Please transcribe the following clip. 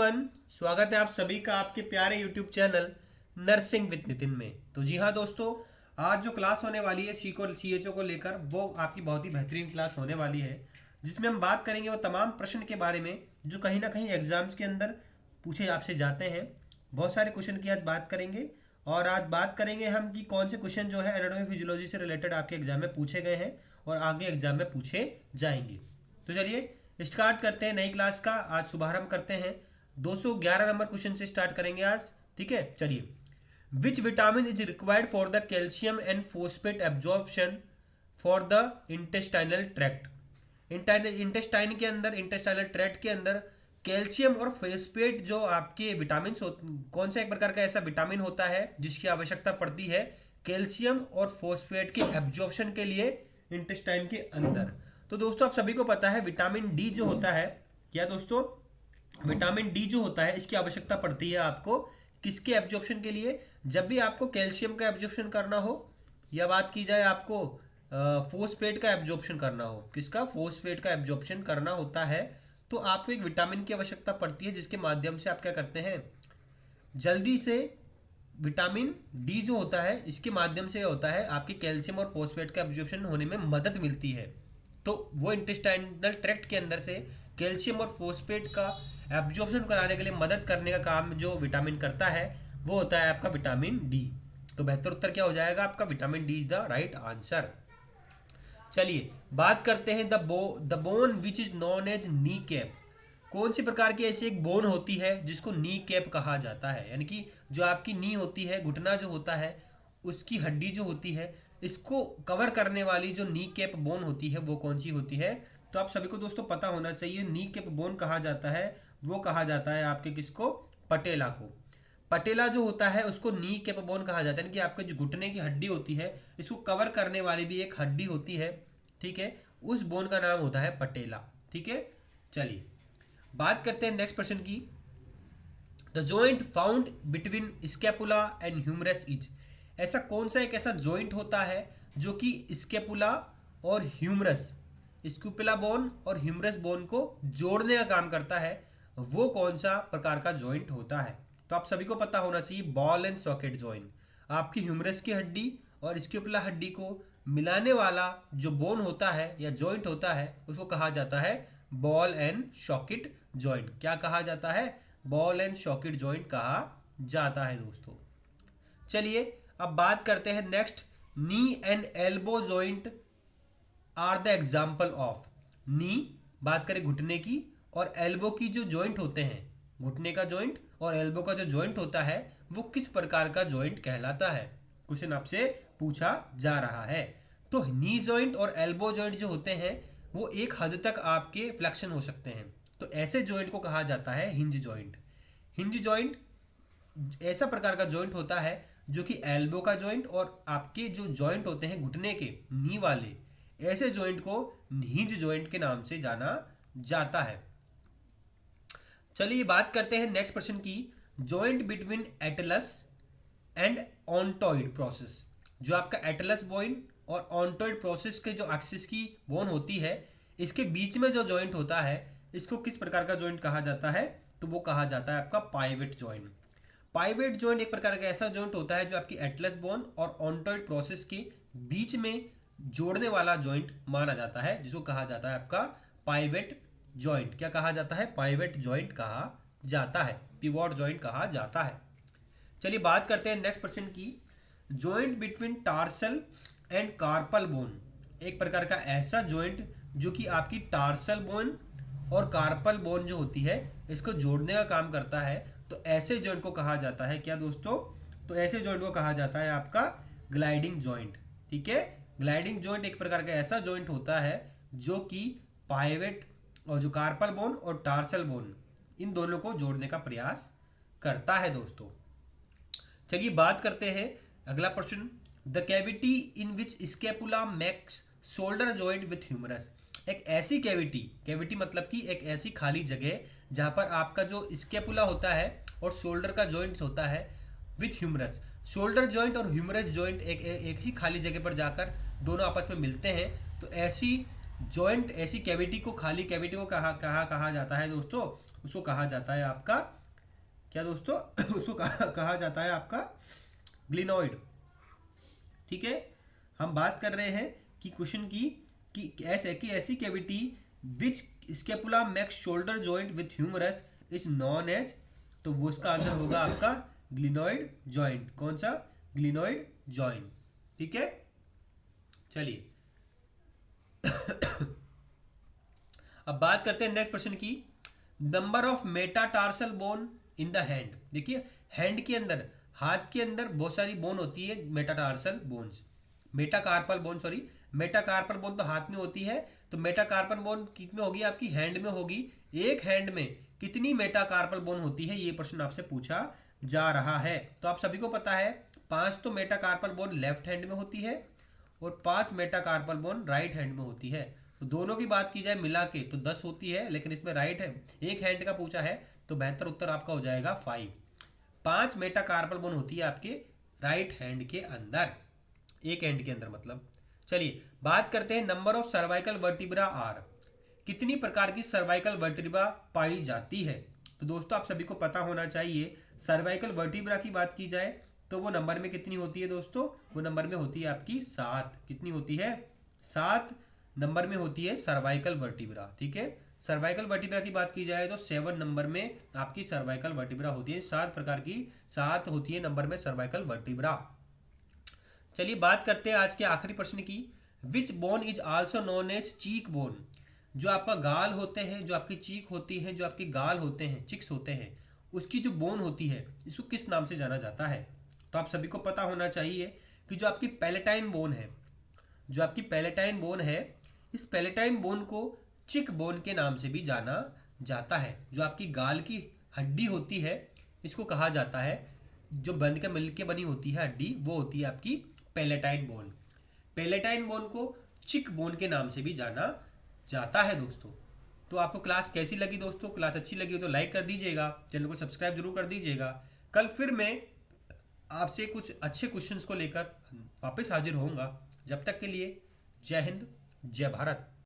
Everyone, स्वागत है आप सभी का आपके प्यारे YouTube channel nursing with Nitin में। तो जी हाँ दोस्तों, आज जो क्लास होने वाली है CHO को लेकर वो आपकी बहुत ही बेहतरीन क्लास होने वाली है, जिसमें हम बात करेंगे वो तमाम प्रश्न के बारे में जो कहीं ना कहीं एग्जाम्स के अंदर पूछे आपसे जाते हैं। बहुत सारे क्वेश्चन की आज बात करेंगे और आज बात करेंगे हम कि कौन से क्वेश्चन जो है एनाटॉमी फिजियोलॉजी से रिलेटेड आपके एग्जाम में पूछे गए हैं और आगे एग्जाम में पूछे जाएंगे। तो चलिए स्टार्ट करते हैं नई क्लास का। आज शुभारंभ करते हैं 211 नंबर क्वेश्चन से स्टार्ट करेंगे आज। ठीक है, चलिए। Which vitamin is required for the calcium and phosphate absorption for the intestinal tract. Intestine के अंदर, इंटेस्टाइनल ट्रैक्ट के अंदर कैल्शियम और फोस्फेट जो आपके विटामिन, कौन सा एक प्रकार का ऐसा विटामिन होता है जिसकी आवश्यकता पड़ती है कैल्शियम और फोस्फेट के एब्जॉर्प्शन के लिए इंटेस्टाइन के अंदर। तो दोस्तों आप सभी को पता है विटामिन डी जो होता है, क्या दोस्तों, विटामिन डी जो होता है इसकी आवश्यकता पड़ती है आपको किसके एब्जॉर्प्शन के लिए? जब भी आपको कैल्शियम का एब्जॉर्प्शन करना हो या बात की जाए आपको फोस्फेट का एब्जॉर्प्शन करना हो, किसका, फोस्फेट का एब्जॉर्प्शन करना होता है, तो आपको एक विटामिन की आवश्यकता पड़ती है जिसके माध्यम से आप क्या करते हैं, जल्दी से विटामिन डी जो होता है इसके माध्यम से होता है आपके कैल्शियम और फोस्फेट का एब्जॉर्प्शन होने में मदद मिलती है। तो वो इंटेस्टाइनल ट्रैक्ट के अंदर से कैल्शियम और फोस्फेट का एब्जॉर्प्शन कराने के लिए मदद करने का काम जो विटामिन करता है वो होता है आपका विटामिन डी। तो बेहतर उत्तर क्या हो जाएगा आपका, vitamin D is the right answer. चलिए बात करते हैं the bone which is known as kneecap. कौन सी प्रकार की ऐसी एक बोन होती है जिसको नी कैप कहा जाता है, यानी कि जो आपकी नी होती है, घुटना जो होता है उसकी हड्डी जो होती है, इसको कवर करने वाली जो नी कैप बोन होती है वो कौन सी होती है? तो आप सभी को दोस्तों पता होना चाहिए, नी कैप बोन कहा जाता है, वो कहा जाता है आपके किसको, पटेला को। पटेला जो होता है उसको नी कैप बोन कहा जाता है कि आपके जो घुटने की हड्डी होती है इसको कवर करने वाली भी एक हड्डी होती है, ठीक है, उस बोन का नाम होता है पटेला। ठीक है, चलिए बात करते हैं नेक्स्ट प्रश्न की। The joint found between scapula and humerus is. ऐसा कौन सा एक ऐसा जॉइंट होता है जो कि स्कैपुला और ह्यूमरस, स्कैपुला बोन और ह्यूमरस बोन को जोड़ने का काम करता है, वो कौन सा प्रकार का जॉइंट होता है? तो आप सभी को पता होना चाहिए, बॉल एंड सॉकेट जॉइंट। आपकी ह्यूमरस की हड्डी और स्कैपुला हड्डी को मिलाने वाला जो बोन होता है या जॉइंट होता है उसको कहा जाता है बॉल एंड सॉकेट जॉइंट। क्या कहा जाता है? बॉल एंड सॉकेट जॉइंट कहा जाता है दोस्तों। चलिए अब बात करते हैं next, knee and elbow joint are the example of. Knee बात करें घुटने की, और एल्बो की जो जॉइंट होते हैं, घुटने का जॉइंट और एल्बो का जो जॉइंट होता है वो किस प्रकार का जॉइंट कहलाता है? क्वेश्चन आपसे पूछा जा रहा है। तो नी जॉइंट और एल्बो जॉइंट जो होते हैं वो एक हद तक आपके फ्लेक्शन हो सकते हैं, तो ऐसे जॉइंट को कहा जाता है हिंज जॉइंट। हिंज जॉइंट ऐसा प्रकार का जॉइंट होता है जो कि एल्बो का जॉइंट और आपके जो जॉइंट होते हैं घुटने के नी वाले, ऐसे जॉइंट को हिंज जॉइंट के नाम से जाना जाता है। चलिए बात करते हैं नेक्स्ट प्रश्न की, joint between atlas and odontoid process. जो आपका एटलस बोन और ऑन्टॉइड प्रोसेस के जो एक्सिस की बोन होती है, इसके बीच में जो जॉइंट होता है इसको किस प्रकार का जॉइंट कहा जाता है? तो वो कहा जाता है आपका पाइवेट जॉइंट। पाइवेट जॉइंट एक प्रकार का ऐसा जॉइंट होता है जो आपकी एटलस बोन और ऑन्टॉइड प्रोसेस के बीच में जोड़ने वाला जॉइंट माना जाता है, जिसको कहा जाता है आपका पाइवेट जॉइंट। क्या कहा जाता है? पाइवेट जॉइंट कहा जाता है, पिवोट जॉइंट कहा जाता है। चलिए बात करते हैं नेक्स्ट प्रश्न की, joint between tarsal and carpal bone. एक प्रकार का ऐसा जॉइंट जो कि आपकी टार्सल बोन और कार्पल बोन जो होती है इसको जोड़ने का काम करता है, तो ऐसे जॉइंट को कहा जाता है क्या दोस्तों? तो ऐसे जॉइंट को कहा जाता है आपका ग्लाइडिंग जॉइंट। ठीक है, ग्लाइडिंग जॉइंट एक प्रकार का ऐसा जॉइंट होता है जो कि पाइवेट और जो कार्पल बोन और टार्सल बोन इन दोनों को जोड़ने का प्रयास करता है दोस्तों। चलिए बात करते हैं अगला प्रश्न, the cavity in which scapula makes shoulder joint with humerus. एक ऐसी कैविटी मतलब कि एक ऐसी खाली जगह जहां पर आपका जो स्कैपुला होता है और शोल्डर का जॉइंट होता है विथ ह्यूमरस। शोल्डर जॉइंट और ह्यूमरस जॉइंट एक ही खाली जगह पर जाकर दोनों आपस में मिलते हैं, तो ऐसी जॉइंट ऐसी कैविटी को, खाली कैविटी को कहा जाता है दोस्तों, उसको कहा जाता है आपका क्या दोस्तों उसको कहा जाता है आपका ग्लिनॉइड। ठीक है, हम बात कर रहे हैं कि क्वेश्चन की कि ऐसी cavity which scapula makes shoulder joint with humerus is known as, तो वो उसका आंसर होगा आपका ग्लिनॉइड जॉइंट। कौन सा? Glenoid joint. ठीक है, चलिए अब बात करते हैं नेक्स्ट प्रश्न की। Number of metatarsal bone in the hand. देखिए हैंड के अंदर, हाथ के अंदर बहुत सारी बोन होती है, metatarsal bones, metacarpal bone, sorry metacarpal bone तो हाथ में होती है, तो मेटाकार्पल बोन कितने होगी आपकी? हैंड में होगी। एक हैंड में कितनी मेटाकार्पल बोन होती है, ये प्रश्न आपसे पूछा जा रहा है। तो आप सभी को पता है 5 तो मेटाकार्पल बोन लेफ्ट हैंड में होती है और 5 मेटाकार्पल बोन राइट हैंड में होती है। तो दोनों की बात की जाए मिला के तो 10 होती है, लेकिन इसमें राइट है एक हैंड का पूछा है, तो बेहतर उत्तर आपका हो जाएगा 5। 5 मेटाकार्पल बोन होती है आपके राइट हैंड के अंदर, एक हैंड के अंदर मतलब। चलिए बात करते हैं number of cervical vertebra are. कितनी प्रकार की सर्वाइकल वर्टिब्रा पाई जाती है? तो दोस्तों आप सभी को पता होना चाहिए, सर्वाइकल वर्टिब्रा की बात की जाए तो वो नंबर में कितनी होती है दोस्तों? वो नंबर में होती है आपकी 7। कितनी होती है? 7 नंबर में होती है सर्वाइकल वर्टिब्रा। ठीक है, सर्वाइकल वर्टिब्रा की बात की जाए तो 7 नंबर में आपकी सर्वाइकल वर्टिब्रा होती है। 7 प्रकार की 7 होती है नंबर में सर्वाइकल वर्टिब्रा। चलिए बात करते हैं आज के आखिरी प्रश्न की। Which bone is also known as cheek bone. जो आपका गाल होते हैं, जो आपकी चीक होती है, जो आपके गाल होते हैं, चिक्स होते हैं, उसकी जो बोन होती है इसको किस नाम से जाना जाता है? तो आप सभी को पता होना चाहिए कि जो आपकी पैलेटाइन बोन है, जो आपकी पैलेटाइन बोन है, इस पैलेटाइन बोन को चिक बोन के नाम से भी जाना जाता है। जो आपकी गाल की हड्डी होती है इसको कहा जाता है, जो बन के मिल के बनी होती है हड्डी, वो होती है आपकी पैलेटाइन बोन। पैलेटाइन बोन को चिक बोन के नाम से भी जाना जाता है दोस्तों। तो आपको क्लास कैसी लगी दोस्तों? क्लास अच्छी लगी हो तो लाइक कर दीजिएगा, चैनल को सब्सक्राइब जरूर कर दीजिएगा। कल फिर मैं आपसे कुछ अच्छे क्वेश्चंस को लेकर वापस हाजिर होऊंगा। जब तक के लिए जय हिंद, जय भारत।